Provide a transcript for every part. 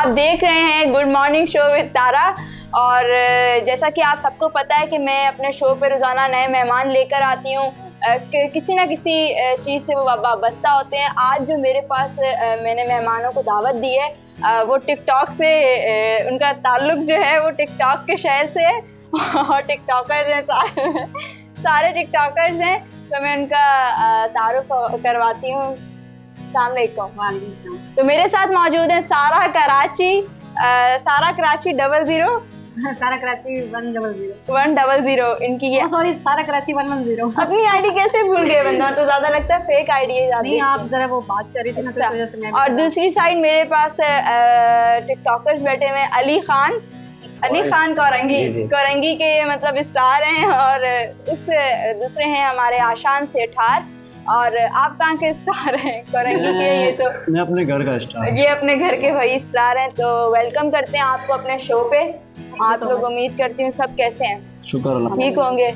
आप देख रहे हैं गुड मॉर्निंग शो विद तारा। और जैसा कि आप सबको पता है कि मैं अपने शो पे रोज़ाना नए मेहमान लेकर आती हूँ, किसी ना किसी चीज़ से वो वाबस्ता होते हैं। आज जो मेरे पास मैंने मेहमानों को दावत दी है वो टिकटॉक से, उनका ताल्लुक़ जो है वो टिकटॉक के शहर से है और टिकटॉकर्स हैं, सारे टिकटॉकर्स हैं। तो मैं उनका तारुफ करवाती हूँ। अस्सलाम वालेकुम। तो मेरे साथ मौजूद है सारा कराची, सारा कराची 00 सारा कराची 100 इनकी ये, सॉरी सारा कराची 110। अपनी आईडी कैसे भूल गए बंदा, तो ज्यादा लगता है फेक आईडी है। नहीं, आप जरा वो बात कर रही थी ना, तो इस वजह से मैं। और दूसरी साइड मेरे पास टिकटॉकर्स बैठे हुए हैं, अली खान कोरंगी के मतलब स्टार हैं, और उस दूसरे हैं हमारे आशान सेठार। और आप कहाँ के स्टार हैं? कोरंगी के। ये तो मैं अपने घर का स्टार, ये अपने घर के वही स्टार हैं। तो वेलकम करते हैं आपको अपने शो पे। आप लोग उम्मीद करती हूँ सब कैसे हैं? शुक्र अल्लाह, ठीक होंगे।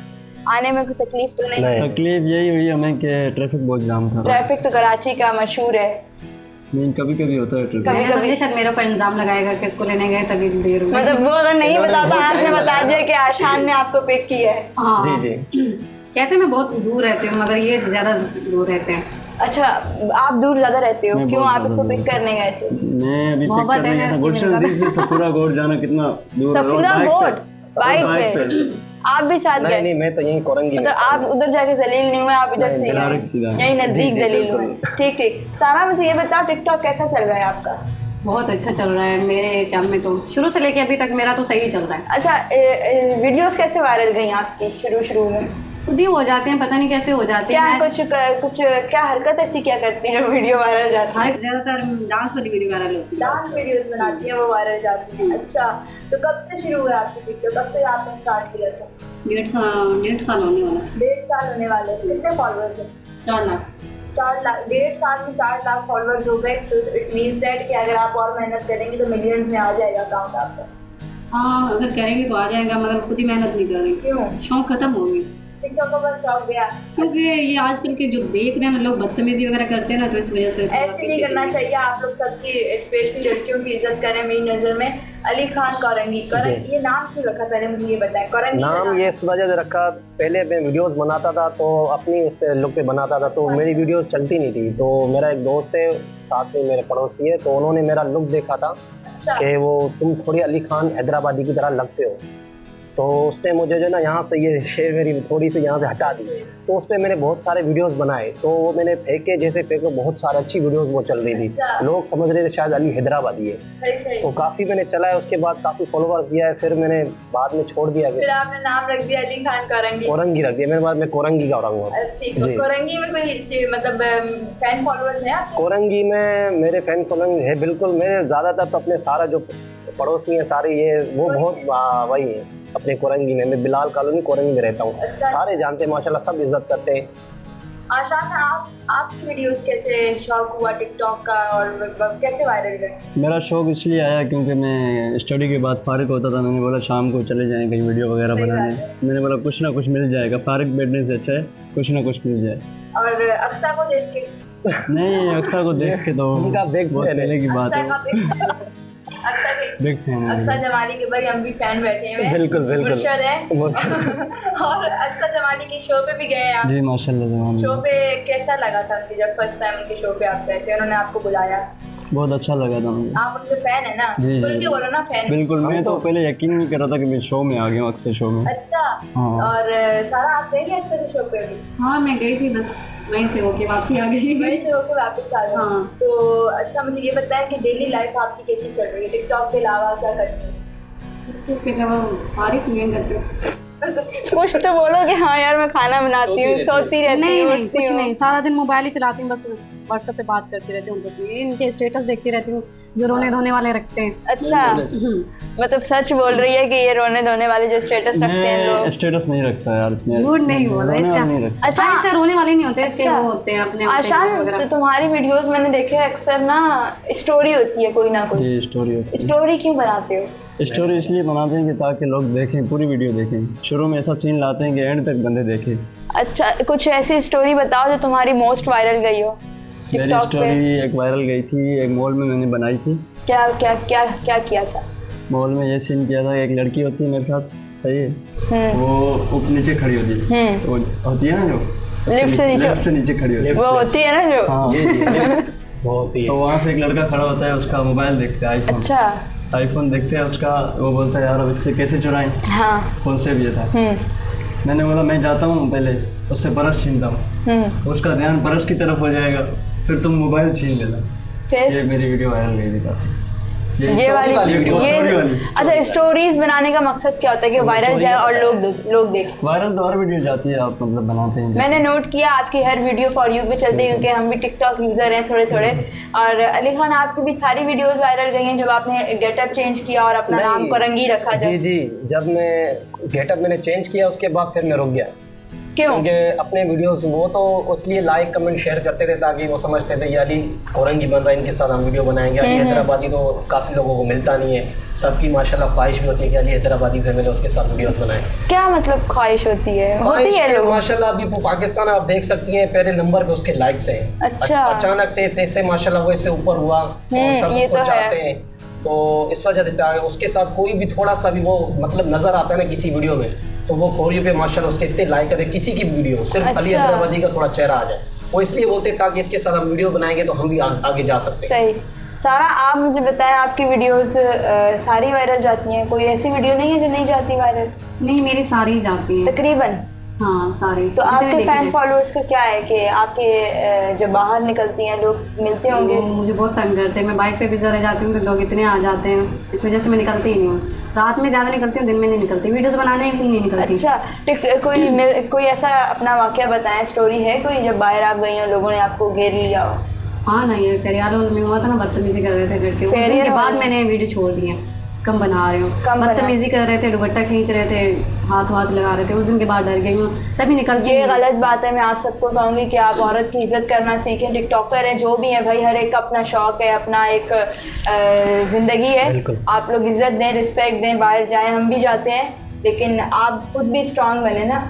आने में कोई तकलीफ तो नहीं? तकलीफ यही हुई हमें कि ट्रैफिक बहुत जाम था। ट्रैफिक तो कराची का मशहूर है। नहीं, कभी कभी होता है ट्रैफिक। कभी शायद मेरे ऊपर इल्जाम लगाएगा कि इसको लेने गए तभी देर हुई। मतलब वो अगर नहीं बताता, आपने बता दिया कि आशान ने आपको पिक किया है। हाँ। जी। कहते हैं मैं बहुत दूर रहती हूँ, मगर ये ज्यादा दूर रहते हैं। अच्छा, आप दूर ज्यादा रहते हो, क्यों आप इसको पिक करने गए थे? मैं अभी पिक करने गया था गुलशन दीद से सफूरा गोड जाना कितना दूर है। सफूरा गोड बाइक पे आप भी साथ गए? नहीं, मैं तो यहीं कोरंगी में। मतलब आप उधर जाके जलील नहीं हुए, आप इधर से यहीं नजदीक जलील हुए। ठीक। सारा मुझे ये बताओ, टिकटॉक कैसा चल रहा है आपका? बहुत अच्छा चल रहा है मेरे ख्याल में, तो शुरू से लेके अभी तक मेरा तो सही चल रहा है। अच्छा, वीडियोस कैसे वायरल गई आपकी शुरू में? खुद ही हो जाते हैं, पता नहीं कैसे हो जाते हैं। कुछ क्या हरकत ऐसी क्या करती है जो वीडियो वायरल जाती है? ज्यादातर डांस वाली वीडियो वायरल होती है। डांस वीडियोस बनाती है वो वायरल जाती है। अच्छा, तो कब से शुरू हुआ आपकी टिकटॉक? कब से आपने स्टार्ट किया था? 1.5 साल होने वाला। 1.5 साल होने वाले। कितने फॉलोअर्स हैं? 4 लाख। 4 लाख 1.5 साल में 4 लाख फॉलोअर्स हो गए। तो इट मींस दैट कि अगर आप और मेहनत करेंगे तो मिलियंस में आ जाएगा अकाउंट आपका। हाँ, अगर करेंगे तो आ जाएगा, मगर खुद ही मेहनत नहीं करेंगे। क्यों? शौक खत्म हो गई। टिकटॉक का बस शौक गया, क्योंकि ये आजकल के जो देख रहे हैं ना लोग, बदतमीजी वगैरह करते हैं ना, तो इस वजह से ऐसे नहीं करना चाहिए। आप लोग सबकी स्पेशली लड़कियों की इज्जत करें। मेरी नज़र में अली खान कोरंगी, ये नाम क्यों रखा? पहले मुझे ये बताएं। कोरंगी नाम ये इस वजह से रखा, पहले मैं वीडियोस बनाता था तो अपनी उस पे लुक पे बनाता था, तो मेरी वीडियोस चलती नहीं थी। तो मेरा एक दोस्त है साथ में, मेरे पड़ोसी है, तो उन्होंने मेरा लुक देखा था कि वो तुम थोड़ी अली खान हैदराबादी की तरह लगते हो। तो उसने मुझे जो ना यहाँ से ये शेर मेरी थोड़ी सी यहाँ से हटा दी। तो उस पर मैंने बहुत सारे वीडियोस बनाए, तो वो मैंने फेंके, जैसे फेंके बहुत सारे अच्छी वीडियोस वो चल रही थी। लोग समझ रहे थे शायद अली हैदराबादी है। सही। तो काफ़ी मैंने चलाया, उसके बाद काफ़ी फॉलोवर किया है, फिर मैंने बाद में छोड़ दिया। फिर आपने नाम रख दिया अली खान कोरंगी रख दिया मेरे बाद, मैं कोरंगी का रहूँगा। कोरंगी में कोई मतलब फैन फॉलोअर्स हैं आपके? कोरंगी में मेरे फैन फॉलोइंग है बिल्कुल। मेरे ज़्यादातर तो अपने सारा जो पड़ोसी हैं सारे, ये वो बहुत वही है अपने कोरंगी में। मैं बिलाल कॉलोनी कोरंगी में रहता हूँ। अच्छा। सारे जानते हैं माशाल्लाह, सब इज्जत करते हैं। आशान, आपकी वीडियोस कैसे शौक हुआ टिकटॉक का और कैसे वायरल गए? मेरा शौक इसलिए आया क्योंकि मैं स्टडी के बाद फारिग होता था। मैंने बोला शाम को चले जाएं कहीं वीडियो वगैरह बनाने। मैंने बोला कुछ ना कुछ मिल जाएगा, फारिग बैठने से अच्छा है कुछ ना कुछ मिल जाए। और अक्सा को देख के? नहीं, अक्सा को देख के तो उनका देख बहुत पहले की बात है। बिग फैन है अक्सा जमाली के। भाई हम भी फैन बैठे हुए हैं। बिल्कुल मुर्शद है। और अक्सा जमाली के शो पे भी गए आप? जी माशाल्लाह। शो पे कैसा लगा था कि जब फर्स्ट टाइम उनके शो पे आप गए थे, उन्होंने आपको बुलाया? बहुत अच्छा लगा था मुझे। आप उनके फैन है ना? जी। बोलो ना फैन। बिल्कुल, मैं तो पहले यकीन नहीं कर रहा था कि मैं शो में आ गया हूँ, अक्सर शो में। अच्छा। हाँ। और सारा आप गई अक्सर के शो पे भी? हाँ, मैं गई थी, बस वहीं से होके वापसी आ गई। वहीं से होके वापस आ गई। हाँ। तो अच्छा, मुझे ये बताएं कि डेली लाइफ आपकी कैसी चल रही है? टिकटॉक के अलावा क्या करती है? कुछ तो बोलो कि हाँ यार मैं खाना बनाती हूँ, सोती रहती हूँ। नहीं, कुछ नहीं, सारा दिन मोबाइल ही चलाती हूँ, बस व्हाट्सएप पे बात करती रहती हूँ। कुछ नहीं, इनके स्टेटस देखती रहती हूँ जो रोने धोने वाले रखते हैं। अच्छा, मतलब सच बोल रही है कि ये रोने धोने वाले जो स्टेटस रखते हैं लोग? स्टेटस नहीं रखता यार, झूठ नहीं बोला इसका। अच्छा, इसका रोने वाले नहीं होते, इसके वो होते हैं अपने। आशान, तो तुम्हारी वीडियोस मैंने देखे अक्सर ना स्टोरी होती है कोई ना कोई। जी, स्टोरी होती है। स्टोरी क्यों बनाते हो? स्टोरी इसलिए बनाते हैं कि ताकि लोग देखें, पूरी वीडियो देखें। शुरू में ऐसा सीन लाते हैं कि एंड तक बंदे देखें। अच्छा, कुछ ऐसी स्टोरी बताओ जो तुम्हारी मोस्ट वायरल गई हो। मेरी TikTok पे? स्टोरी एक वायरल गई थी, एक मॉल में मैंने बनाई थी। क्या क्या क्या क्या किया था? मॉल में ये सीन किया था, एक लड़की होती है मेरे साथ, सही है, वो ऊपर नीचे खड़ी होती है, वो होती है ना जो लिफ्ट से नीचे, लेफ्ट से नीचे खड़ी होती है, वो होती है ना जो, हाँ बहुत ही तो वहाँ से एक लड़का खड़ा होता है, उसका मोबाइल देखते हैं, आईफोन। अच्छा आईफोन देखते हैं उसका, वो बोलता है यार अब इससे कैसे चुराएं, हाँ फोन से भी ये था। मैंने बोला मैं जाता हूँ पहले उससे परस छीनता हूँ, उसका ध्यान परस की तरफ हो जाएगा, फिर तुम मोबाइल छीन लेना। फिर ये मेरी वीडियो वायरल गई थी काफी। ये वाली वीडियो, ये स्टोरी वाली। अच्छा, स्टोरीज बनाने का मकसद क्या होता है कि वायरल जाए और लोग देखें? वायरल तो हर वीडियो जाती है, आप मतलब बनाते हैं मैंने नोट किया आपकी हर वीडियो फॉर यू पे चलती है, क्योंकि हम भी टिकटॉक यूजर हैं थोड़े थोड़े। और अली खान, आपकी भी सारी वीडियोस वायरल गई हैं जब आपने गेटअप चेंज किया और अपना नाम कोरंगी रखा। जी जी, जब मैं गेटअप मैंने चेंज किया उसके बाद फिर मैं रुक गया, क्यों? क्योंकि अपने वीडियोस वो तो इसलिए लाइक कमेंट शेयर करते थे ताकि वो समझते थे ये अली कोरंगी बन रहा है, इनके साथ हम वीडियो बनाएंगे। अली हैदराबादी तो काफ़ी लोगों को मिलता नहीं है, सबकी माशाल्लाह ख्वाहिश भी होती है कि अली हैदराबादी से मैंने उसके साथ वीडियोस बनाए। क्या मतलब ख्वाहिश होती है? होती है लोगों। माशाल्लाह अभी पाकिस्तान आप देख सकती हैं पहले नंबर पे उसके लाइक्स हैं। अच्छा। अचानक से तैसे माशाल्लाह वो इससे ऊपर हुआ और सब ये उसको तो चाहते हैं, तो इस वजह से चाहे उसके साथ कोई भी थोड़ा सा भी वो मतलब नजर आता है ना किसी वीडियो में, तो वो फॉर यू पे माशाल्लाह उसके इतने लाइक करते, किसी की वीडियो सिर्फ अली अच्छा। हैदराबादी का थोड़ा चेहरा आ जाए, वो इसलिए बोलते हैं ताकि इसके साथ हम वीडियो बनाएंगे तो हम भी आगे जा सकते हैं। सही। सारा, आप मुझे बताएं, आपकी वीडियोस सारी वायरल जाती हैं? कोई ऐसी वीडियो नहीं है जो नहीं जाती वायरल? नहीं, मेरी सारी ही जाती हैं। तकरीबन। हाँ सारी। तो आपके फैन फॉलोअर्स का क्या है कि आपके जब बाहर निकलती हैं लोग मिलते होंगे? वो मुझे बहुत तंग करते हैं। मैं बाइक पे भी ज़रा जाती हूँ तो लोग इतने आ जाते हैं, इस वजह से मैं निकलती ही नहीं हूँ। रात में ज़्यादा निकलती हूँ, दिन में नहीं निकलती, वीडियोस बनाने भी नहीं निकलती। अच्छा, कोई ऐसा अपना वाकया बताएं, स्टोरी है कोई जब बाहर आप गई हो, लोगों ने आपको घेर लिया हो? हाँ नहीं है, फेरियाल में हुआ था ना, बदतमीजी कर रहे थे लड़के, उस दिन के बाद मैंने वीडियो छोड़ दी है, कम बना रही हूँ। बदतमीजी कर रहे थे, दुपट्टा खींच रहे थे, हाथ लगा रहे थे, उस दिन के बाद डर गई हूँ, तभी निकलती। ये गलत बात है। मैं आप सबको कहूँगी कि आप औरत की इज्जत करना सीखें। टिकटॉकर है जो भी है भाई, हर एक का अपना शौक है, अपना एक ज़िंदगी है। आप लोग इज्जत दें, रिस्पेक्ट दें, बाहर जाएं, हम भी जाते हैं, लेकिन आप खुद भी स्ट्रांग बने ना।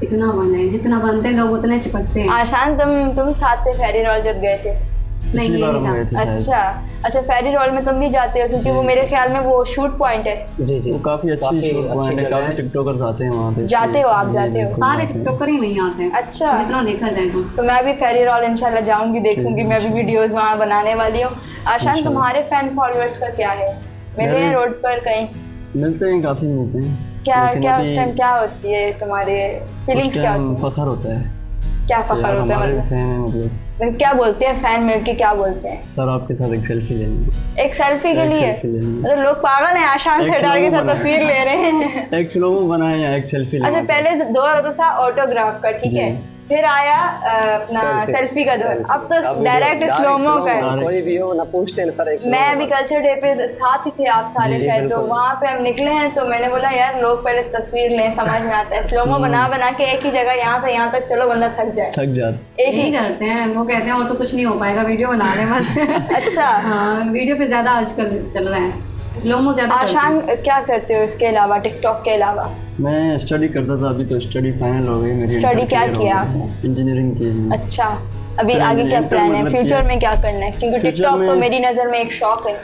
इतना बने, जितना बनते हैं लोग उतने चिपकते हैं। आशान, तुम साथ पे फेरी रोल जब गए थे? नहीं, पिछली बार नहीं हम गए थे शायद। अच्छा, फेरी रोल में तुम भी जाते हो? क्योंकि वो मेरे ख्याल में वो शूट पॉइंट है। जी जी, वो काफी अच्छी शूट पॉइंट है, काफी टिकटॉकर्स आते हैं वहाँ पे। जाते हो आप? जाते हो? सारे टिकटॉकर ही नहीं आते हैं। अच्छा, जितना देखा जाए तो मैं भी फेरी रोल इंशाल्लाह जाऊंगी, देखूंगी। मैं भी वीडियोस वहाँ बनाने वाली हूँ। आशान, तुम्हारे फैन फॉलोअर्स का क्या है? मिले हैं रोड पर कहीं? मिलते हैं, काफी मिलते हैं। क्या उस टाइम क्या होती है तुम्हारे फीलिंग्स? क्या होती है? फखर होता है। क्या फखर होता है? मतलब फैन है, मतलब क्या बोलते हैं फैन मिलके? क्या बोलते हैं? सर आपके साथ एक सेल्फी लेनी। एक सेल्फी के लिए? सेल्फी लेनी। मतलब लोग पागल हैं, आशान से डाल के साथ तस्वीर ले रहे हैं। एक स्लोमो बनाए या एक सेल्फी लेनी। अच्छा, पहले दौर होता था ऑटोग्राफ का, ठीक है, फिर आया अपना सेल्फी का दौर, अब तो डायरेक्ट स्लोमो का है। कोई भी हो ना पूछते हैं सर एक मैं अभी कल्चर डे पे साथ ही थे आप सारे शायद, तो वहाँ पे हम निकले हैं, तो मैंने बोला यार लोग पहले तस्वीर लें, समझ में आता है। स्लोमो बना के एक ही जगह यहाँ से यहाँ तक, चलो बंदा थक जाता एक ही करते हैं। वो कहते हैं और तो कुछ नहीं हो पाएगा, वीडियो बना रहे बस। अच्छा, हाँ, वीडियो पे ज्यादा आजकल चल रहा है, स्लोमो ज्यादा। आशान, क्या करते हो इसके अलावा, टिकटॉक के अलावा? मैं स्टडी करता था, अभी तो स्टडी फाइनल हो गई मेरी। स्टडी क्या किया आपने? इंजीनियरिंग की है। अच्छा, अभी आगे क्या प्लान है? फ्यूचर में क्या करना है? क्योंकि टिकटॉक तो मेरी नज़र में एक शौक है।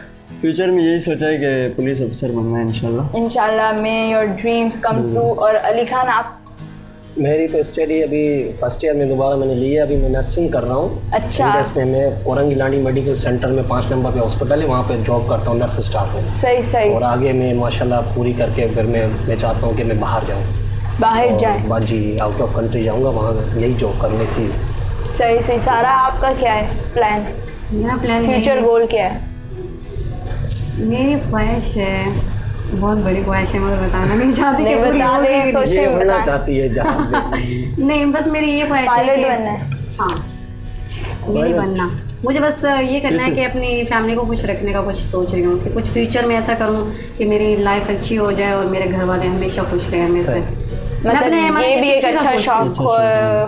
फ्यूचर में यही सोचा है कि पुलिस अफसर बनना है इंशाल्लाह। इंशाल्लाह, मे योर ड्रीम्स कम ट्रू। और अली खान, आप? मेरी तो स्टडी अभी फर्स्ट ईयर में दोबारा मैंने लिया, अभी मैं नर्सिंग कर रहा हूँ। अच्छा, इसमें मैं कोरंगी लांडी मेडिकल सेंटर में 5 नंबर पे हॉस्पिटल है, वहाँ पे जॉब करता हूँ नर्स स्टाफ में। सही। और आगे मैं माशाल्लाह पूरी करके फिर मैं चाहता हूँ कि मैं बाहर जाऊँ, बाहर जाएं। जी, आउट ऑफ कंट्री जाऊँगा, वहाँ यही जॉब करने से। सही। सारा, आपका क्या है प्लान? मेरा प्लान, फ्यूचर गोल क्या है? मेरी ख्वाहिश है, बहुत बड़ी ख्वाहिश है, मगर बताना नहीं चाहती कि पूरी हो गई। ये बनना चाहती है जहाज में। नहीं, बस मेरी ये ख्वाहिश है पायलट कि बनना है। हाँ, यही बनना मुझे, बस ये करना है कि अपनी फैमिली को खुश रखने का कुछ सोच रही हूँ कि कुछ फ्यूचर में ऐसा करूँ कि मेरी लाइफ अच्छी हो जाए और मेरे घर वाले हमेशा खुश रहें मेरे से। मतलब ये भी एक अच्छा शौक,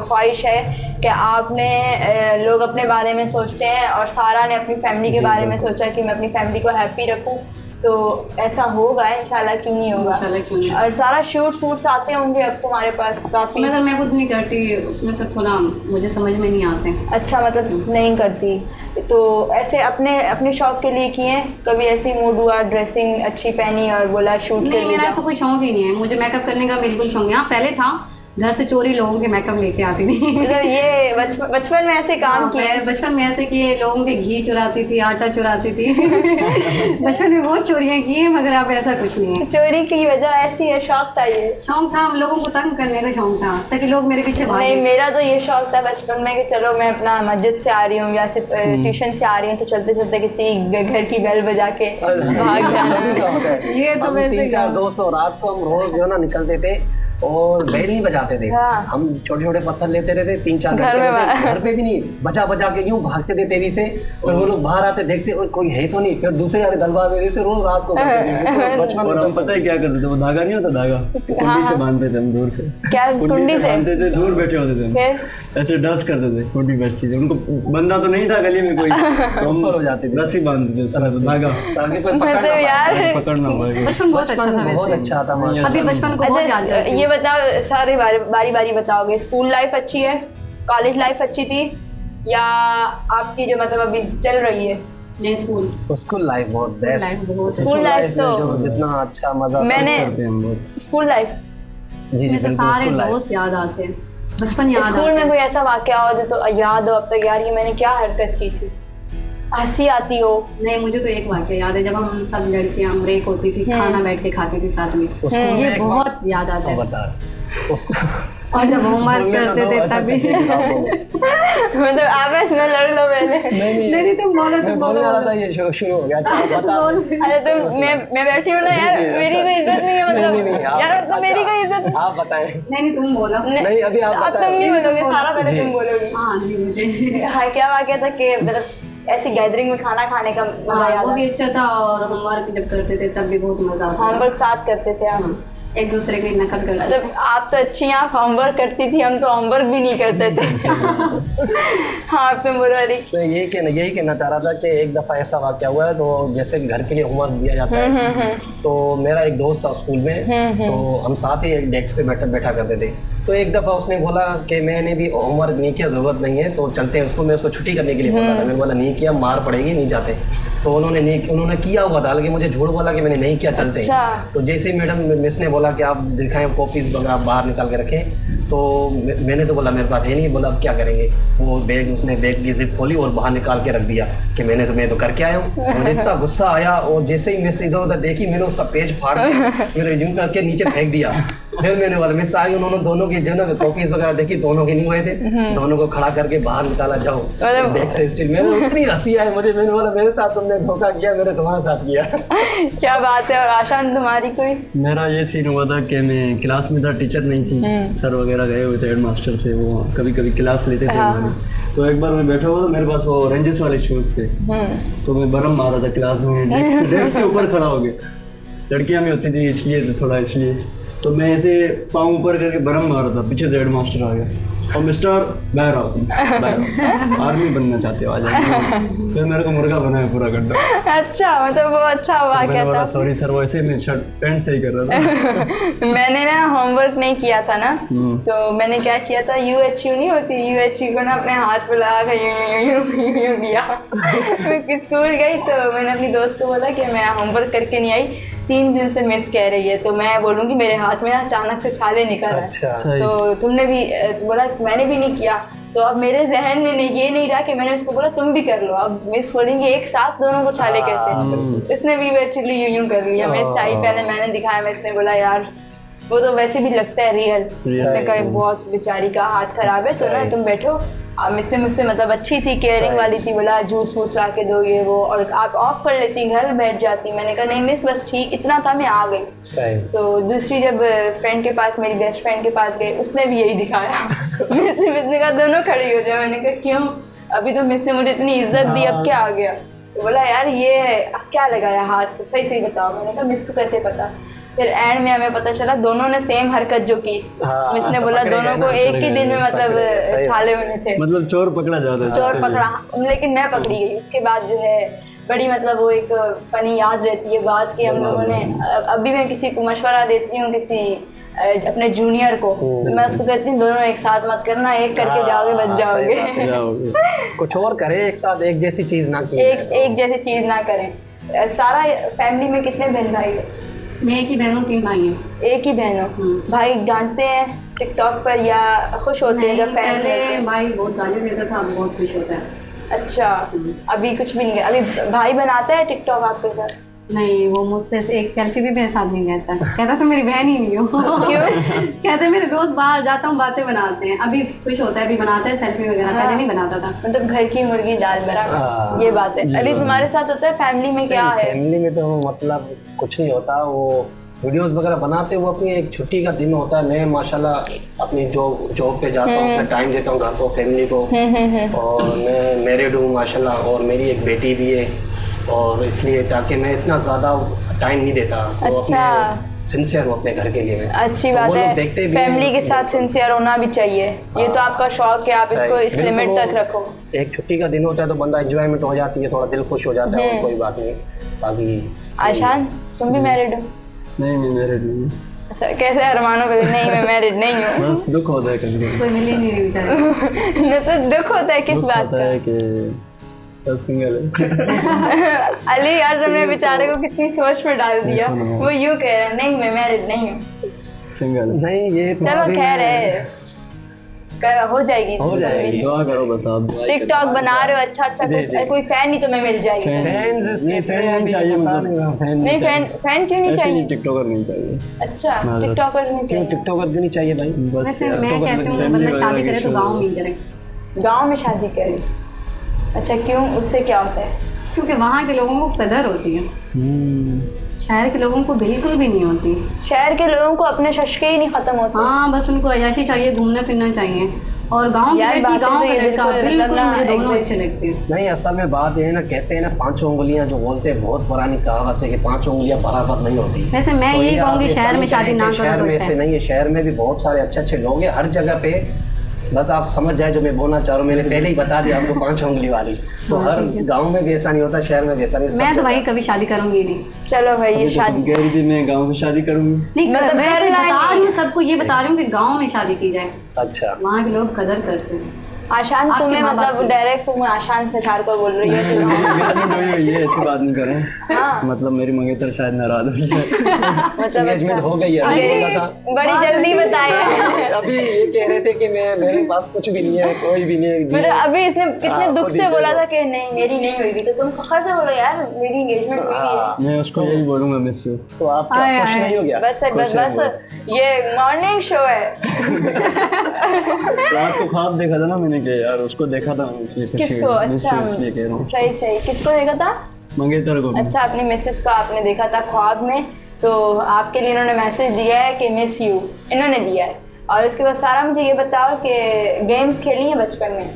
ख्वाहिश है कि आपने लोग अपने बारे में सोचते हैं, और सारा ने अपनी फैमिली के बारे में सोचा कि मैं अपनी फैमिली को हैप्पी रखूं, तो ऐसा होगा इंशाल्लाह, क्यों नहीं होगा। इंशाल्लाह क्यों नहीं। और सारा शूट्स आते होंगे अब तुम्हारे पास काफ़ी। मगर मैं खुद नहीं करती, उसमें से थोड़ा मुझे समझ में नहीं आते। अच्छा, मतलब नहीं करती। तो ऐसे अपने अपने शौक के लिए किए कभी? ऐसी मूड हुआ ड्रेसिंग अच्छी पहनी और बोला शूट के नहीं, लिए मेरा ऐसा कोई शौक ही नहीं है, मुझे मेकअप करने का बिल्कुल शौक नहीं। हाँ पहले था, घर से चोरी लोगों के मेकअप लेके आती थी। मतलब ये बचपन में ऐसे काम किए? मैं बचपन में ऐसे किए, लोगों के घी चुराती थी, आटा चुराती थी। बचपन में बहुत चोरियां की हैं, मगर अब ऐसा कुछ नहीं है। चोरी की वजह ऐसी है, शौक था ये? शौक था, हम लोगों को तंग करने का शौक था, ताकि लोग मेरे पीछे भागे। नहीं, मेरा तो ये शौक था बचपन में कि चलो मैं अपना मस्जिद से आ रही हूँ या ट्यूशन से आ रही हूँ, तो चलते चलते किसी घर की बेल बजा के भाग जाना। ये तो वैसे 3-4 दोस्त और रात को हम रोज जो है ना निकलते थे और बेल नहीं बजाते थे। हाँ। हम छोटे छोटे पत्थर लेते रहते, 3-4 घर पे भी नहीं, बजा बजा के यूं भागते थे तेजी से, और वो लोग बाहर आते देखते और कोई है तो नहीं, फिर दूसरे वाले दलवा देते से रोज रात को करते थे। तो बचपन और में हम पता है क्या करते थे, वो धागा नहीं होता, धागा कुंडी से बांधते थे हम दूर से। क्या कुंडी से? बांधते थे, दूर बैठे होते थे हम, फिर ऐसे डस्ट करते थे, कुंडी बजती थी, उनको बंदा तो नहीं था गली में कोई, तो हम हो जाते थे, रस्सी बांधते थे उसमें, धागा, ताकि कोई मतलब यार पकड़ना हुआ। बचपन बहुत अच्छा था बहुत वैसे। अच्छा था माशाल्लाह। अभी बचपन को बहुत याद अच्छा, करती हूँ। ये बताओ, सारे बारी बारी बताओगे, स्कूल लाइफ अच्छी है, कॉलेज लाइफ अच्छी थी, या आपकी जो मतलब अभी चल रही है? नहीं, स्कूल लाइफ बहुत बेस्ट। स्कूल लाइफ तो जितना अच्छा मजा मैंने करते हैं हम बहुत। स्कूल लाइफ इसमें से सारे दोस्त याद आते हैं, बचपन याद स्कूल आता में है। कोई ऐसा वाकया हो जो तो याद हो अब तक, यार ये मैंने क्या हरकत की थी, हंसी आती हो? नहीं, मुझे तो एक वाक्य याद है, जब हम सब लड़कियां ब्रेक होती थी, खाना बैठ के खाती थी साथ में, ये बहुत याद आता है। बता उसको, और जब होमवर्क करते थे तब भी। मतलब आप इसमें लड़ लो पहले। नहीं, तुम बोलो, तुम बोलो। ये शुरू हो गया। अच्छा, तुम बोलो। अरे तुम, मैं बैठी हूँ ना यार, मेरी कोई इज्जत नहीं है, मतलब यार तो मेरी कोई इज्जत आप बताएं। नहीं, तुम बोलो। नहीं, अभी आप अब तुम नहीं बोलोगे, सारा पहले तुम बोलोगे। हाँ जी, मुझे हाँ, क्या वाकया था कि मतलब ऐसी गैदरिंग में खाना खाने का मजा याद वो आता? भी अच्छा था, और होमवर्क जब करते थे तब भी बहुत मजा आता था। होमवर्क साथ करते थे आप? एक दूसरे की नकल करते थे। मतलब आप तो अच्छी हैं, आप होमवर्क करती थी, हम तो होमवर्क भी नहीं करते थे। हाँ, आप तुम बोलो। अरे तो यही कहना चाह रहा था कि एक दफ़ा ऐसा वाक़या हुआ है, तो जैसे घर के लिए होमवर्क दिया जाता है, तो मेरा एक दोस्त था स्कूल में, तो हम साथ ही एक डेस्क पे बैठा करते थे। तो एक दफ़ा उसने बोला कि मैंने भी होमवर्क नहीं किया, ज़रूरत नहीं है, तो चलते हैं। मैं उसको छुट्टी करने के लिए बोला था, मैंने बोला नहीं किया मार पड़ेगी, नहीं जाते। तो उन्होंने किया हुआ था, लेकिन मुझे झूठ बोला कि मैंने नहीं किया, चलते हैं। तो जैसे ही मैडम मिस ने बोला कि आप दिखाएं कॉपीज़ वगैरह बाहर निकाल के रखें, तो मैंने तो बोला मेरे पास है नहीं। बोला अब क्या करेंगे? वो उसने बैग की जिप खोली और बाहर निकाल के रख दिया कि मैं तो करके आया हूँ। मुझे इतना गुस्सा आया, और जैसे ही मिस इधर उधर देखी, मैंने उसका पेज फाड़ के मेरे यूं करके नीचे फेंक दिया। फिर मैंने बोला मिस आई, उन्होंने दोनों की जो ना कॉपीज वगैरह देखी, दोनों के नहीं हुए थे, दोनों को खड़ा करके बाहर निकाला, जाओ देख से स्टिल। मैंने इतनी हंसी आई मुझे, मैंने बोला मेरे साथ तुमने धोखा किया, मैंने तुम्हारे साथ किया। क्या बात है। और आशान तुम्हारी कोई? मेरा ये सीन हुआ था कि मैं क्लास में था, टीचर नहीं थी, सर वगैरह गए हुए थे, हेड मास्टर थे, वो कभी कभी क्लास लेते थे हमारी। तो एक बार मैं बैठा हुआ था, मेरे पास वो रेंजेस वाले शूज़ थे, तो मैं बरम मारा था क्लास में, डेस्क के ऊपर खड़ा हो गया। लड़कियां भी होती थी इसलिए, तो थोड़ा इसलिए, तो मैं ऐसे पाँव ऊपर करके बरम मारा था, पीछे से हेड मास्टर आ गया और मिस्टर बाहर आओ, तुम बाहर आर्मी बनना चाहते हो, आ जाओ। फिर मेरे को मुर्गा बनाया पूरा गड्ढा। अच्छा, मतलब वो अच्छा हुआ क्या था? सॉरी सर, वैसे मैं शर्ट पैंट सही कर रहा था। मैंने ना होमवर्क नहीं किया था ना, तो मैंने क्या किया था, UHU नहीं होती, UHU को ना अपने हाथ पे लगा कर यूं किया। मैं स्कूल गई तो मैंने अपनी दोस्त को बोला कि मैं होमवर्क करके नहीं आई, 3 दिन से मिस कह रही है, तो मैं बोलूँगी मेरे हाथ में ना अचानक से छाले निकल रहे। अच्छा। तो तुमने भी बोला, मैंने भी नहीं किया, तो अब मेरे जहन में ये नहीं रहा कि मैंने उसको बोला तुम भी कर लो। अब मिस बोलेंगी एक साथ दोनों को छाले कैसे? उसने भी एक्चुअली यूं कर लिया। मिस आई पहले, मैंने दिखाया, मिस ने बोला यार वो तो वैसे भी लगता है रियल। उसने कहा बहुत बेचारी का हाथ खराब है, तो ना तुम बैठो। मिस ने मुझसे मतलब अच्छी थी, केयरिंग वाली थी, बोला जूस वूस ला के दो ये वो, और आप ऑफ कर लेती, घर बैठ जाती। मैंने कहा नहीं मिस, बस ठीक इतना था, मैं आ गई। तो दूसरी जब फ्रेंड के पास, मेरी बेस्ट फ्रेंड के पास गई, उसने भी यही दिखाया। मिस ने कहा दोनों खड़ी हो जाए। मैंने कहा क्यों? अभी तो मिस ने मुझे इतनी इज्जत दी, अब क्या आ गया? तो बोला यार ये है, अब क्या लगाया हाथ, सही सही बताओ। मैंने कहा मिस को कैसे पता? फिर एंड में हमें पता चला दोनों ने सेम हरकत जो की। मिस ने बोला दोनों को एक ही दिन में मतलब छाले होने थे, मतलब चोर पकड़ा जाता है। चोर पकड़ा, लेकिन मैं पकड़ी गई। उसके बाद जो है बड़ी मतलब वो एक फ़नी याद रहती है बात कि हम लोगों ने अभी मैं किसी को मशवरा देती हूँ किसी अपने जूनियर को, तो मैं उसको कहती हूँ दोनों एक साथ मत करना, एक करके जाओगे बच जाओगे। कुछ और करें एक साथ, एक जैसी चीज़ ना की एक जैसी चीज़ ना करें। सारा फैमिली में कितने बहन भाई हो? मैं एक ही बहन हूँ, 3 भाई हैं। एक ही बहन हो। भाई डांटते हैं टिकटॉक पर या खुश होते हैं जब फैंस होते हैं? भाई बहुत गाली देता था, अब बहुत खुश होता है। अच्छा, अभी कुछ भी नहीं, अभी भाई बनाता है टिकटॉक आपके साथ? नहीं, वो मुझसे एक सेल्फी भी मेरे साथ नहीं कहता, कहता तो मेरी बहन ही नहीं हो। क्यों? कहते मेरे दोस्त बाहर जाता हूँ बातें बनाते हैं, अभी खुश होता है, अभी बनाता है सेल्फी वगैरह, पहले नहीं बनाता था। मतलब घर की मुर्गी दाल बराबर, ये बात है। अली तुम्हारे साथ होता है फैमिली में क्या है? फैमिली में तो मतलब कुछ नहीं होता, वो वीडियोस वगैरह बनाते हैं, वो अपनी एक छुट्टी का दिन होता है। मैं माशाल्लाह अपनी जॉब पे जाता हूँ, अपना टाइम देता हूँ घर को, फैमिली को, और मैं मैरिड हूँ माशाल्लाह, और मेरी एक बेटी भी है, और इसलिए ताकि मैं इतना ज़्यादा टाइम नहीं देता, तो अपने सिंसियर हूँ अपने घर के लिए मैं। अच्छी बात है, फैमिली के साथ सिंसियर होना भी चाहिए, ये तो आपका शौक है, आप इसको इस लिमिट तक रखो। एक छुट्टी का दिन होता है तो बंदा एंजॉयमेंट हो जाती है, थोड़ा दिल खुश हो जाता है, और कोई बात नहीं। बाकी आशान तुम भी मैरिड हो? नहीं मैं मैरिड नहीं हूँ। अच्छा, कैसे अरमानों पे नहीं मैं मैरिड नहीं हूँ? बस दुख होता है कभी कोई मिल ही नहीं रही बेचारे। नहीं तो दुख होता है किस दुख बात होता का? है कि बस सिंगल है। अली यार तुमने बेचारे को कितनी सोच में डाल दिया, वो यूं कह रहा है नहीं मैं मैरिड नहीं हूँ, सिंगल है। नहीं ये तो चलो अभी खैर है, हो जाएगी दुआ करो बस आप। टिकटॉक बना रहे हो, अच्छा कोई फैन ही तुम्हें मिल जाएगी। फैंस इसके फैन चाहिए मतलब, नहीं फैन क्यों नहीं ऐसे चाहिए? नहीं टिकटॉकर नहीं चाहिए। अच्छा टिकटॉकर नहीं चाहिए? टिकटॉकर क्यों नहीं चाहिए भाई? बस वैसे मैं कहती हूँ बंदा शादी करे तो गाँव में ही करे। गाँव में शादी करे? अच्छा क्यों, उससे क्या होता है? क्योंकि वहाँ के लोगों को कदर होती है, शहर के लोगों को बिल्कुल भी नहीं होती। शहर के लोगों को अपने शशके ही नहीं खत्म होते। हाँ बस उनको अय्याशी चाहिए, घूमना फिरना चाहिए, और गांव की लड़की गांव का लड़का बिल्कुल मुझे दोनों अच्छे लगते हैं। नहीं असल में बात ये है ना, कहते हैं ना 5 उंगलियां जो बोलते हैं, बहुत पुरानी कहावत है कि 5 उंगलियां बराबर नहीं होती। वैसे मैं तो यही ये कहूँगी आप ये शहर में समझ शादी जाएं ना कि करो शहर तो में अच्छा ऐसे है। नहीं है, शहर में भी बहुत सारे अच्छे लोग हैं हर जगह पे। बस आप समझ जाए जो मैं बोलना चाह रहा हूँ, मैंने पहले ही बता दिया आपको 5 उंगली वाली। तो हर गाँव में भी ऐसा नहीं होता, शहर में भी ऐसा नहीं। मैं तो भाई कभी शादी करूंगी नहीं। चलो भाई ये शादी कह रही थी मैं गांव से शादी करूंगी। नहीं मतलब मैं ऐसे करना बता ही रही हूँ सबको, ये बता रही हूँ कि गांव में शादी की जाए, अच्छा वहाँ के लोग कदर करते हैं। आशान आपके तुम्हें माँ बाप मतलब की। डायरेक्ट तुम आशान से ठार कर बोल रही हो कि गाँव- ये ऐसी बात नहीं करें, हाँ मतलब मेरी मंगेतर शायद नाराज हो जाए। मतलब एंगेजमेंट हो गई है, अभी बोला था। बड़ी जल्दी बताए। अभी ये कह रहे थे कि मेरे पास कुछ भी नहीं है, कोई भी नहीं है जी। मतलब अभी इसने कितने हाँ, दुख खुद से ही बोला देखो। था कि नहीं मेरी नहीं हुई, तो तुम फखर से बोलो यार मेरी एंगेजमेंट हुई है। मैं उसको यही बोलूंगा मिस यू। तो आप क्या आए, खुश आए। नहीं हो गया? बस ये मॉर्निंग शो है। रात को ख्वाब देखा था ना मैंने कि यार उसको देखा था, इसलिए खुशी किसको? हुई। मिस अच्छा यू इसलिए कह रहा हूँ। सही किसको देखा था? मंगेतर को। अच्छा अपनी मिसेस को आपने देखा था ख्वाब में, तो आपके लिए इन्होंने मैसेज दिया है कि मिस यू, इन्होंने दिया है। और उसके बाद सारा मुझे ये बताओ कि गेम्स खेली हैं बचपन में?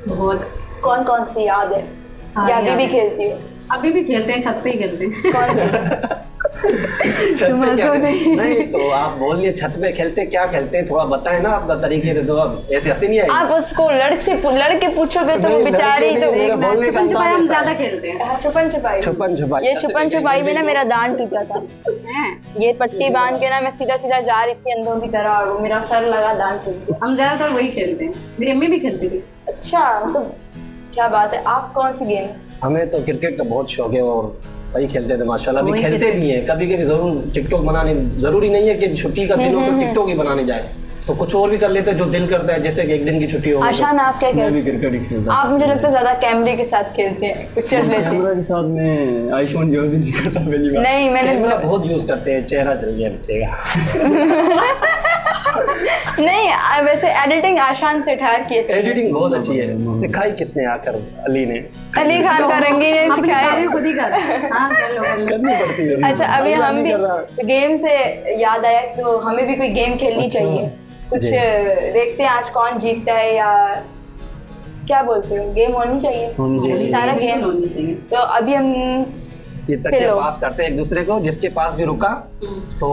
बहुत कौन कौन सी याद है सारी या अभी याद भी है। खेलती हो? अभी भी खेलते हैं, छत पे ही खेलते हैं। कौन सी? छत तुम पे हंसो क्या- नहीं। नहीं तो आप बोलिए छत पे खेलते क्या खेलते हैं, थोड़ा बताएं ना आप तरीके से, तो अब ऐसे हंसी नहीं आई। आप उसको लड़के पूछोगे तो वो नहीं, बेचारी लड़के तो नहीं, मेरा बोलने का छुपन छुपाई हम अंदाज ऐसा ज्यादा है। खेलते हैं। हाँ, छुपन छुपाई ये छुपन छुपाई में ना मेरा दांत टूटा था। हैं? ये पट्टी बांध के ना मैं सीधा जा रही थी अंधों की तरह, और वो मेरा सर लगा, दांत टूट गया। हम ज्यादातर वही खेलते हैं, मेरी अम्मी भी खेलती थी। अच्छा मतलब क्या बात है। आप कौन सी गेम? हमें तो क्रिकेट का बहुत शौक है, और वही खेलते थे माशाल्लाह। अभी वही खेलते भी हैं, कभी कभी जरूर टिकटॉक बनाने, जरूरी नहीं है कि छुट्टी का दिन हो तो टिकटॉक ही बनाने जाए, तो कुछ और भी कर लेते हैं जो दिल करता है, जैसे कि एक दिन की छुट्टी हो गई तो। आशान आप क्या मैं खेलते भी क्रिकेट ही खेलता आप? मुझे लगता है ज्यादा कैमरे के साथ खेलते हैं, पिक्चर लेते हैं। कैमरा के साथ में आईफोन यूज ही नहीं करता पहली बार। नहीं मैंने कैमरा बहुत यूज करते हैं, चेहरा चल गया बच्चे का। नहीं वैसे एडिटिंग आशान से ठार की अच्छी है। एडिटिंग बहुत अच्छी है, सिखाई किसने आकर? अली ने। अली खान का रंगीन ने अपनी सिखाया। तारीफ खुद ही कर। हाँ कर लो। करनी पड़ती है। अच्छा अभी अल्लाह हम नहीं भी कर रहा। गेम से याद आया, तो हमें भी कोई गेम खेलनी चाहिए कुछ। जी। देखते हैं आज कौन जीतता है, या क्या बोलते हो, गेम होनी चाहिए होनी चाहिए। सारा बिल्कुल गेम। होनी चाहिए। तो अभी हम ये तकिया खेलो। पास करते हैं एक दूसरे को, जिसके पास भी रुका तो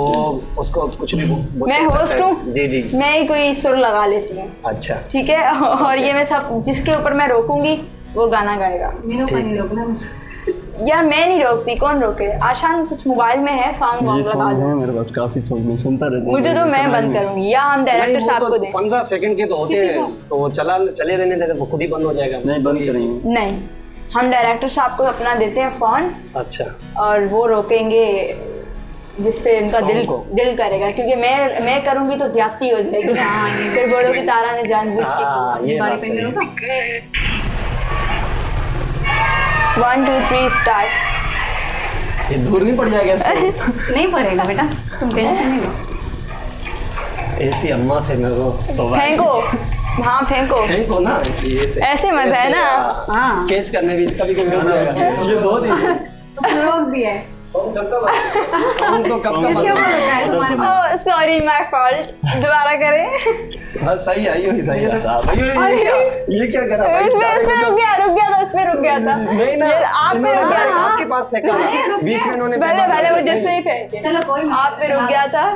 उसको कुछ भी मैं होस्ट हूँ, जी जी। मैं ही कोई सुर लगा लेती हूँ, अच्छा ठीक है? और ये मैं सब जिसके ऊपर मैं रोकूंगी वो गाना गाएगा। मेरे को नहीं रोकना बस। यार मैं नहीं रोकती, कौन रोके? आशान कुछ मोबाइल में है सॉन्ग जी लगा सॉन्ग दो, है मेरे पास काफी सॉन्ग, मैं सुनता रहता हूँ। मुझे तो मैं बंद करूंगी या हम डायरेक्टर साहब को दें? 15 सेकंड के तो होते किसी हैं, तो चले रहने देते, वो खुद ही बंद हो जाएगा। नहीं बंद करेंगे। नहीं, हम डायरेक्टर साहब को अपना देते हैं फोन अच्छा, और वो रोकेंगे जिसपे उनका Song दिल को। दिल करेगा, क्योंकि मैं करूंगी तो ज्यादती हो जाएगी। फिर बोलोगे तारा ने जानबूझ के हाँ ये बारी बात पे सही है। रोका। 1 2 3 स्टार्ट। ये दूर नहीं पड़ जाएगा इसको? नहीं पड़ेगा बेटा, तुम टेंशन नहीं लो। ऐसी अम्मा से मेरे को तो फेंको, हाँ फेंको, फेंको ना ऐसे। ऐसे मजा है ना। हाँ कैच करने भी कभी कभी हो जाएगा। ये बहुत ही उसने रोक दिया है। सॉन्ग कब का सॉन्ग तो कब का किसके ऊपर रुका है तुम्हारे पास? ओह सॉरी, माय फॉल्ट, दोबारा करें। हाँ सही आई हो, सही मुझे तो- था भाई। ये क्या करा भाई? इसमें रुक गया था, इसमें रुक गया था। नहीं ना, ये आप पे रुक गया था। आपके पास फेंका था। बीच में इन्होंने पहले वो जैसे ही फेंके, चलो कोई मसला आप पे रुक गया था।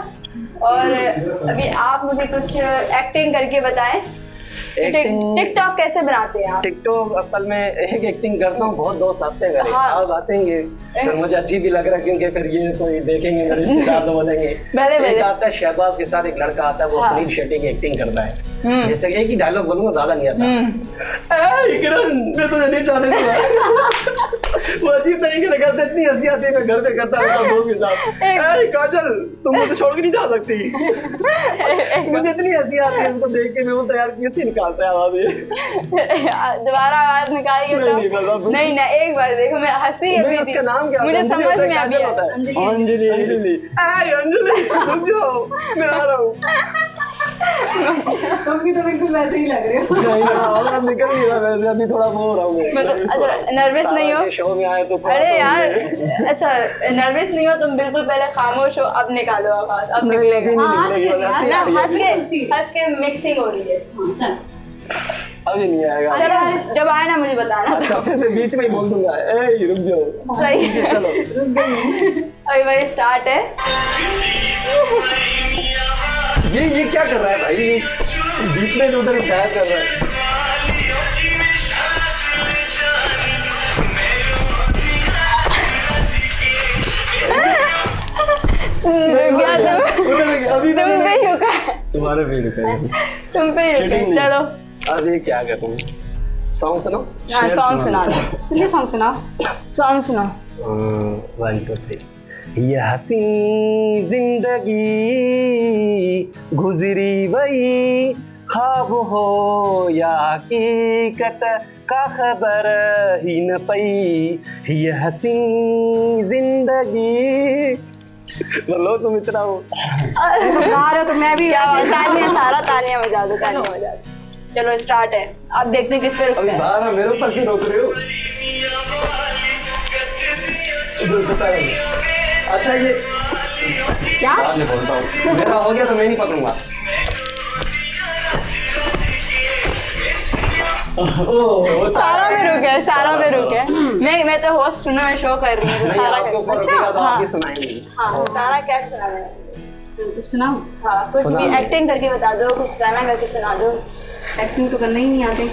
और अभी आप मुझे कुछ एक्टिंग करके बताएं। Acting- टिकटॉक कैसे बनाते हैं आप? टिकटॉक असल में एक एक्टिंग करता हूँ, बहुत दोस्त हंसते मेरे, हाँ। आप हंसेंगे फिर मुझे अजीब भी लग रहा है, क्योंकि फिर ये कोई देखेंगे मेरे रिश्तेदार तो बोलेंगे। पहले- एक आता है शहबाज के साथ, एक लड़का आता है, वो हाँ। सुनील शेट्टी की एक्टिंग करता है। जैसे एक ही डायलॉग बोलूंगा, ज्यादा नहीं आता। "ए, किरण, मैं तुझे नहीं चाहने दूंगा।" वो अजीब तरीके से करते, इतनी हंसी आती है, मैं घर पे करता रहता हूँ दोस्त के साथ। "ए, काजल, तुम मुझे छोड़ के नहीं जा सकती।" मुझे इतनी हंसी आती है उसको देख के, मैं बोलता यार कैसे निकालता है आवाज ये। दोबारा आवाज निकालिए नहीं, बता तो। दो। नहीं ना, एक बार देखो, मैं हंसी नहीं, अभी उसका नाम क्या होता मुझे है? अंजलि समझ होता है, में अभी काजल आया। होता है। अंजलि अंजलि, ए अंजलि, रुक जाओ, मैं आ रहा हूँ। तुम भी तो बिल्कुल वैसे ही लग रहे हो। नहीं ना, और अब निकल नहीं रहा वैसे, अभी थोड़ा वो हो रहा हूँ मैं। मतलब नर्वस नहीं हो? शो में आए तो थोड़ा अरे तो यार, अच्छा नर्वस नहीं हो तुम, बिल्कुल पहले खामोश हो, अब निकालो आवाज, अब नहीं, निकलेगा। अभी नहीं हाँ, निकलेगी, हंस के, हंसी आ रही है। हंस के मिक्सिंग हो रही है। हाँ, चल। अभी नहीं आएगा। चलो जब आए ना मुझे बताना। अच्छा फिर मैं बीच में ही बोल दूंगा, ए रुक जाओ। सही है, चलो अभी मेरी स्टार्ट है। ये क्या कर रहा है भाई, बीच में उधर क्या कर रहा है? रुक गया तुम, अभी तुम पे ही रुका है, तुम्हारे भी रुकेगा। तुम पे ही रुके। Cheating नहीं। चलो अभी क्या करूँ, सॉन्ग सुनो। हाँ शेर सॉन्ग सुना सुना दो, सुनिए सॉन्ग सुनाओ। सॉन्ग सुना। 1 2 3। ये हसी जिंदगी गुजरी वही, ख्वाब हो या हकीकत का खबर ही न पई। ये हसी जिंदगी, बोलो तुम इतना हो। तो गा रहे हो तो मैं भी क्या बात, तालियां, सारा तालियां बजा दो, तालियां बजा दो। चलो स्टार्ट है, अब देखते हैं किस पे अभी रुकते हैं। बाहर मेरे ऊपर क्यों रोक रहे हो? इधर पता नहीं। अच्छा ये क्या? बाद में बोलता हूँ, मेरा हो गया तो मैं नहीं पकड़ूंगा। ओह सारा में रुके है, सारा में रुके है। मैं तो होस्ट हूँ ना, मैं शो कर रही हूँ। नहीं, सारा आपको कर, अच्छा तो हाँ आप ही सुनाएंगे। हाँ, सारा क्या सुना है? कुछ सुनाओ। हाँ कुछ सुना भी दो। एक्टिंग करके बता दो, कुछ गाना गा के सुना दो। एक्टिंग तो करना ही नहीं आती।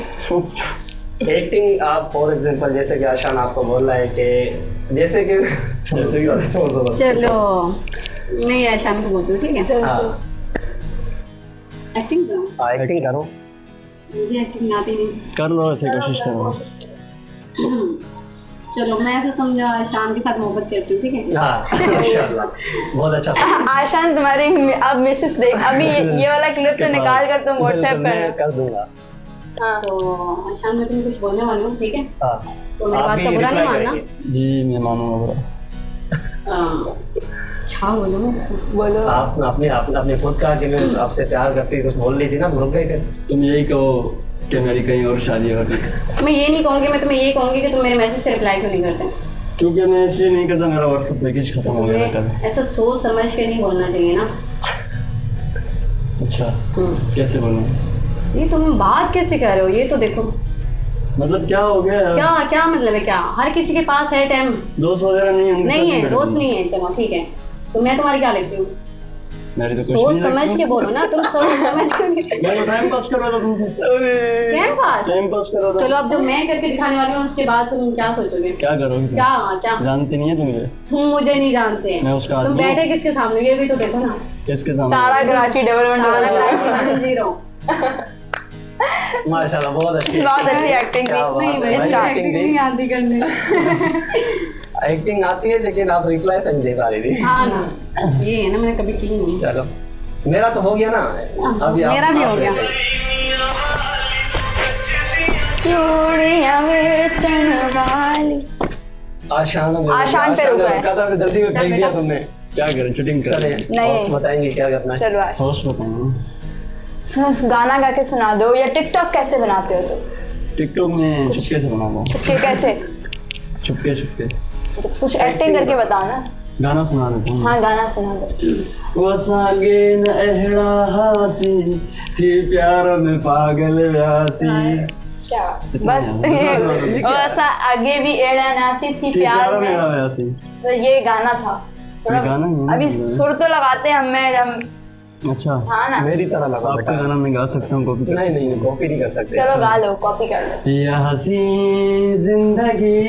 एक्टिंग आप फॉर एग्जांपल जैसे कि आशान आपको बोल रहा है कि जैसे कि छोड़ दो बस। चलो मैं आशान को बोलती हूँ, ठीक है? हाँ एक्टिंग करो। हाँ, एक्टिंग करो। मुझे एक्टिंग आती नहीं। कर लो ऐसे, कोशिश करो। चलो मैं ऐसे समझा आशान के साथ मोहब्बत करती हूँ, ठीक है? हाँ माशाल्लाह, बहुत अच्छा सुना। आशान तुम्हारी अब मिसेस देख, अभी ये वाला क्लिप तो निकाल कर तुम व्हाट्सएप मैं कर। कर दूंगा। हाँ तो आशान मैं तुम्हें कुछ बोलने वाली हूँ, ठीक है? हाँ तो मेरी आप बात भी का बुरा नहीं reply मानना। करिए। जी मैं मानूंगा बुरा। क्या बोलूँ मैं इसको? बोलो। आप अपने खुद कहा कि मैं आपसे प्यार करती हूँ, कुछ बोल रही थी ना, रुक गए फिर। तुम यही कहो कि मेरी कहीं और शादी हो गई, मैं ये नहीं कहूँगी, मैं तुम्हें ये कहूँगी कि तुम मेरे मैसेज का रिप्लाई क्यों नहीं करते? क्योंकि मैं इसलिए नहीं करता, मेरा व्हाट्सएप पैकेज खत्म हो गया था कल। तुम्हें ऐसा सोच समझ के नहीं बोलना चाहिए ना। अच्छा कैसे बोलूँ? ये तुम बात कैसे कर रहे हो, ये तो देखो। मतलब क्या हो गया यार? क्या क्या मतलब है? क्या हर किसी के पास है टाइम? दोस्त वगैरह नहीं है उनके नहीं साथ है, बैठे दोस्त हैं। नहीं है, चलो ठीक है। तो मैं तुम्हारी क्या लगती हूँ? मेरी तो कुछ सोच नहीं समझ के बोलो ना, तुम सोच समझ के नहीं। मैं तो टाइम पास कर रहा था तुमसे। टाइम पास कर रहा था। चलो अब जो मैं करके दिखाने वाली हूँ उसके बाद तुम क्या सोचोगे? क्या करोगे? क्या जानती नहीं है तुम मुझे? तुम मुझे नहीं जानते। मैं उसका तुम आदमी हूँ। बैठे किसके सामने, ये भी तो देखो ना। किसके सामने? सारा कराची डेवलपमेंट सारा क्लास 0। माशाल्लाह बहुत अच्छी बहुत अच्छी एक्टिंग क्या थी। बात नहीं है, मैं भाई, एक्टिंग acting नहीं आती करने। एक्टिंग आती है लेकिन आप रिप्लाई सही दे पा रही थी। हाँ ना, ये है ना, मैंने कभी की नहीं। चलो मेरा तो हो गया ना अभी आप- मेरा भी आप हो गया। चूड़ियां बेचन वाली। आशान आशान पे रुका है। था जल्दी में फेंक दिया तुमने। क्या करें? शूटिंग कर चले नहीं। बॉस बताएंगे क्या करना है। चलो आज होस्ट बताऊँ। गाना गा के सुना दो, या टिकटॉक कैसे बनाते हो तुम? टिकटॉक में चुपके से बनाता हूँ। कैसे? चुपके चुपके कुछ एक्टिंग करके बताओ ना। गाना सुना देता हूँ। हाँ गाना सुना दो। वसागे न एहड़ा हासी थी प्यार में पागल व्यासी। क्या इतना बस है। वैसा आगे भी एड़ा नासी थी प्यार में। मेरा व्यासी। तो ये गाना था थोड़ा। ये गाना नहीं ना अभी सुना है। सुर तो लगाते हैं हम। अच्छा, हाँ ना, मेरी तरह लगा आपका बेटा। गाना मैं गा सकता हूँ कॉपी? नहीं नहीं कॉपी नहीं कर सकते। चलो गा लो, कॉपी कर लो। ये हसी जिंदगी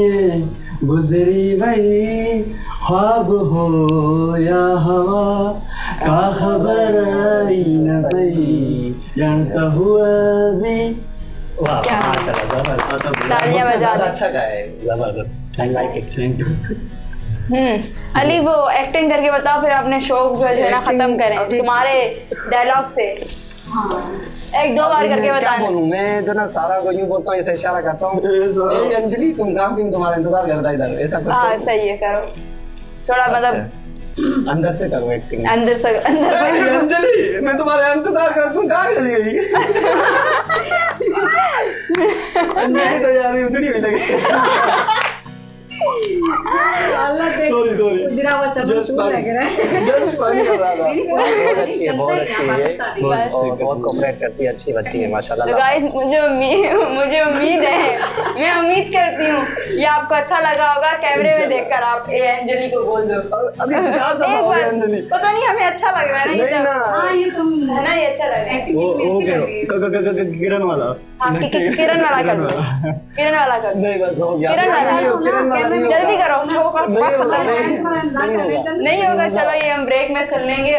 ये गुजरी भई, ख्वाब हो या हवा का खबर आई न पई, जानता हुआ भी। वाह क्या? माशाल्लाह जबरदस्त। तालियां मुझसे बजा ज़्यादा दो। अच्छा गाया जबरदस्त। I like it. Thank you. Ali वो एक्टिंग करके बताओ, फिर अपने शो जो है ना खत्म करें तुम्हारे डायलॉग से। एक दो बार करके क्या बताना। बोलूं मैं, जो ना सारा को यूं बोलता हूँ, ऐसे इशारा करता हूँ, ए अंजलि तुम कहाँ थी, मैं तुम्हारा इंतजार करता इधर, ऐसा कुछ हाँ करूं? सही है, करो थोड़ा मतलब अच्छा, अंदर से करो एक्टिंग। अंदर से अंदर अंजलि मैं तुम्हारा इंतजार कर, तुम कहाँ चली गई? अंजलि तो यार उजड़ी हुई लगी। सॉरी गुजरा हुआ चमन सूर लग रहा है। जस्ट फन कर रहा था। मेरी बहुत अच्छी है, बहुत चलता अच्छी है है, पाकिस्तानी। और बहुत कोऑपरेट करती है, अच्छी बच्ची है माशाल्लाह। तो गाइस मुझे उम्मीद है, मैं उम्मीद करती हूँ ये आपको अच्छा लगा होगा। कैमरे में देखकर आप ए अंजलि को बोल दो अभी इंतजार कर रहा एक हूँ बार। अंजलि। पता नहीं हमें अच्छा लग रहा है नहीं ना ना, हाँ ये तुम है ना, ये अच्छा लग रहा है। एक्टिंग वो कितनी अच्छी लग रही है। किरण वाला। हाँ किरण वाला कर दो, किरण वाला कर दो, नहीं बस हो गया। किरण वाला किरण वाला नहीं होगा। जल्दी करो। नहीं होगा। नहीं होगा, चलो ये हम ब्रेक में सुन लेंगे,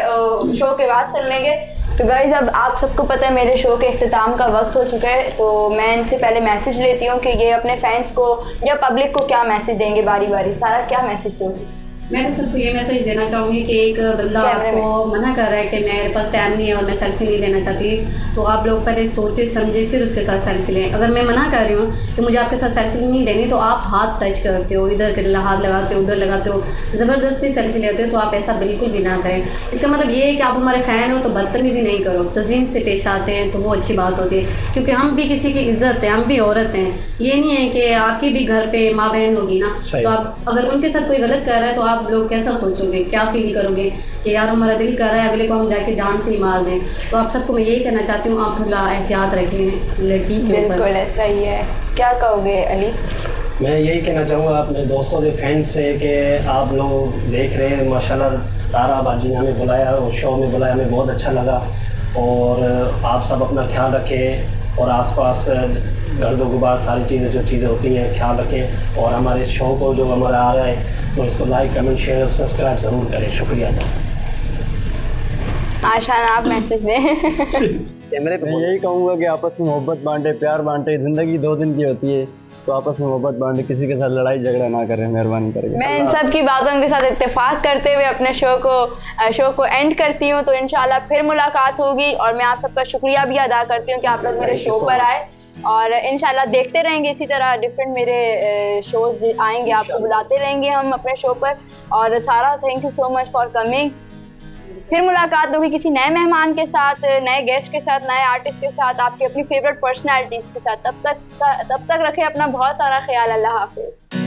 शो के बाद सुन लेंगे। तो गाइज अब आप सबको पता है मेरे शो के इख्तिताम का वक्त हो चुका है, तो मैं इनसे पहले मैसेज लेती हूँ कि ये अपने फैंस को या पब्लिक को क्या मैसेज देंगे बारी बारी। सारा क्या मैसेज दोगी? मैं तो सिर्फ ये मैसेज देना चाहूँगी कि एक बंदा कैमरे आपको मना कर रहा है कि मेरे पास टाइम नहीं है और मैं सेल्फी नहीं लेना चाहती, तो आप लोग पहले सोचे समझे फिर उसके साथ सेल्फी लें। अगर मैं मना कर रही हूँ कि मुझे आपके साथ सेल्फी नहीं लेनी, तो आप हाथ टच करते हो, इधर कर हाथ लगाते हो, उधर लगाते हो, ज़बरदस्ती सेल्फी लेते हो, तो आप ऐसा बिल्कुल भी ना करें। इसका मतलब ये है कि आप हमारे फ़ैन हो तो बदतमीज़ी नहीं करो, तज़ीम से पेश आते हैं तो वो अच्छी बात होती है, क्योंकि हम भी किसी की इज़्ज़त है, हम भी औरत हैं। ये नहीं है कि आपकी भी घर पे माँ बहन होगी ना, तो आप अगर उनके साथ कोई गलत कर रहा है तो आप लोग कैसा सोचोगे, क्या फील करोगे कि यार हमारा दिल कर रहा है अगले को हम जाके जान से ही मार दें। तो आप सबको मैं यही कहना चाहती हूँ, आप थोड़ा एहतियात रखें लड़की के ऊपर। बिल्कुल ऐसा ही है। क्या कहोगे अली? मैं यही कहना चाहूँगा अपने दोस्तों के फैंस से कि आप लोग देख रहे हैं माशाल्लाह, तारा बाजी ने हमें बुलाया और शो में बुलाया, हमें बहुत अच्छा लगा। और आप सब अपना ख्याल रखें और आसपास गर्द गुबार सारी चीज़ें जो चीज़ें होती हैं ख्याल रखें, और हमारे शो को जो हमारा आ रहा है तो इसको लाइक कमेंट शेयर और सब्सक्राइब ज़रूर करें। शुक्रिया। आशान आप मैसेज दें। कैमरे पे मैं यही कहूँगा कि आपस में मोहब्बत बांटे, प्यार बांटे। ज़िंदगी 2 दिन की होती है, तो आपस में मोहब्बत बांटे, किसी के साथ लड़ाई झगड़ा ना करें, मेहरबानी करके। मैं इन सब की बातों के साथ इत्तेफाक करते हुए अपने शो को एंड करती हूँ। तो इंशाल्लाह फिर मुलाकात होगी, और मैं आप सबका शुक्रिया भी अदा करती हूँ कि आप लोग मेरे शो पर आए, और इंशाल्लाह देखते रहेंगे इसी तरह डिफरेंट मेरे शोज आएंगे, आपको बुलाते रहेंगे हम अपने शो पर। और सारा thank you so much for coming. फिर मुलाकात होगी किसी नए मेहमान के साथ, नए गेस्ट के साथ, नए आर्टिस्ट के साथ, आपकी अपनी फेवरेट पर्सनैलिटीज़ के साथ। तब तक रखें अपना बहुत सारा ख्याल। अल्लाह हाफिज़।